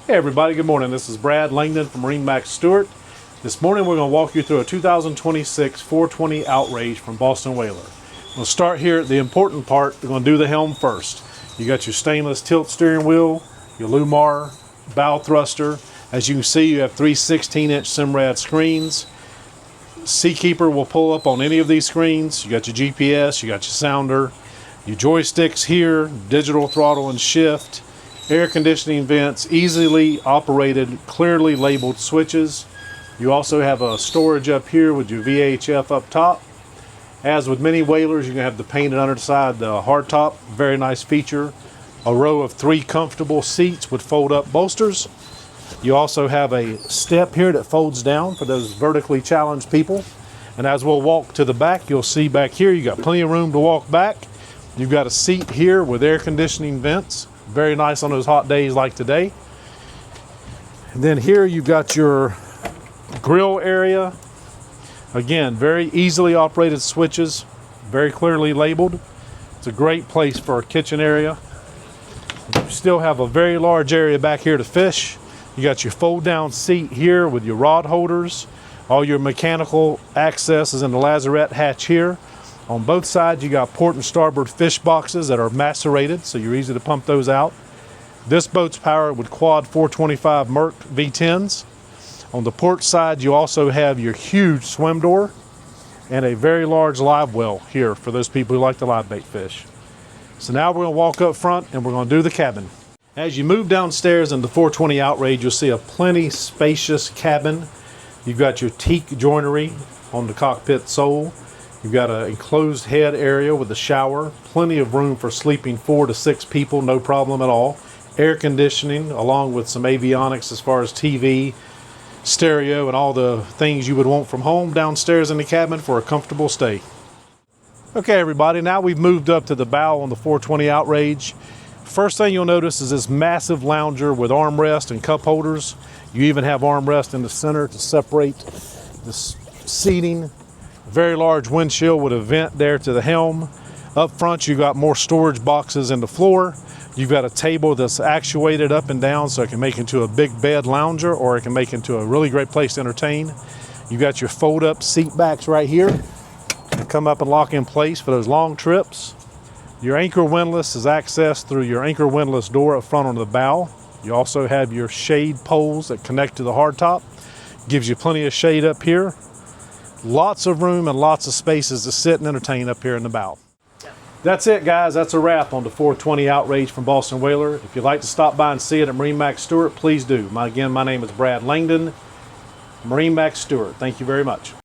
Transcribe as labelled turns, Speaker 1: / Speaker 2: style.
Speaker 1: Hey everybody, good morning. This is Brad Langdon from MarineMax Stuart. This morning we're going to walk you through a 2026 420 Outrage from Boston Whaler. We'll start here at the important part. We're going to do the helm first. You got your stainless tilt steering wheel, your Lumar bow thruster. As you can see, you have three 16-inch Simrad screens. Seakeeper will pull up on any of these screens. You got your GPS, you got your sounder, your joysticks here, digital throttle and shift, air conditioning vents, easily operated, clearly labeled switches. You also have a storage up here with your VHF up top. As with many whalers, you're going to have the painted underside, the hardtop, very nice feature. A row of three comfortable seats with fold-up bolsters. You also have a step here that folds down for those vertically challenged people. And as we'll walk to the back, you'll see back here you got plenty of room to walk back. You've got a seat here with air conditioning vents. Very nice on those hot days like today. And then here you've got your grill area. Again, very easily operated switches, very clearly labeled. It's a great place for a kitchen area. You still have a very large area back here to fish. You got your fold down seat here with your rod holders. All your mechanical access is in the lazarette hatch here. On both sides, you got port and starboard fish boxes that are macerated, so you're easy to pump those out. This boat's powered with quad 425 Merc V10s. On the port side, you also have your huge swim door and a very large live well here for those people who like to live bait fish. So now we're going to walk up front and we're going to do the cabin. As you move downstairs in the 420 Outrage, you'll see a plenty spacious cabin. You've got your teak joinery on the cockpit sole. You've got an enclosed head area with a shower, plenty of room for sleeping 4 to 6 people, no problem at all. Air conditioning along with some avionics as far as TV, stereo, and all the things you would want from home downstairs in the cabin for a comfortable stay. Okay everybody, now we've moved up to the bow on the 420 Outrage. First thing you'll notice is this massive lounger with armrest and cup holders. You even have armrest in the center to separate the seating. Very large windshield with a vent there to the helm. Up front you got more storage boxes in the floor. You've got a table that's actuated up and down so it can make into a big bed lounger or it can make into a really great place to entertain. You've got your fold up seat backs right here that come up and lock in place for those long trips. Your anchor windlass is accessed through your anchor windlass door up front on the bow. You also have your shade poles that connect to the hardtop. Gives you plenty of shade up here. Lots of room and lots of spaces to sit and entertain up here in the bow. That's it guys, that's a wrap on the 420 Outrage from Boston Whaler. If you'd like to stop by and see it at MarineMax Stuart, please do. Again, my name is Brad Langdon, MarineMax Stuart. Thank you very much.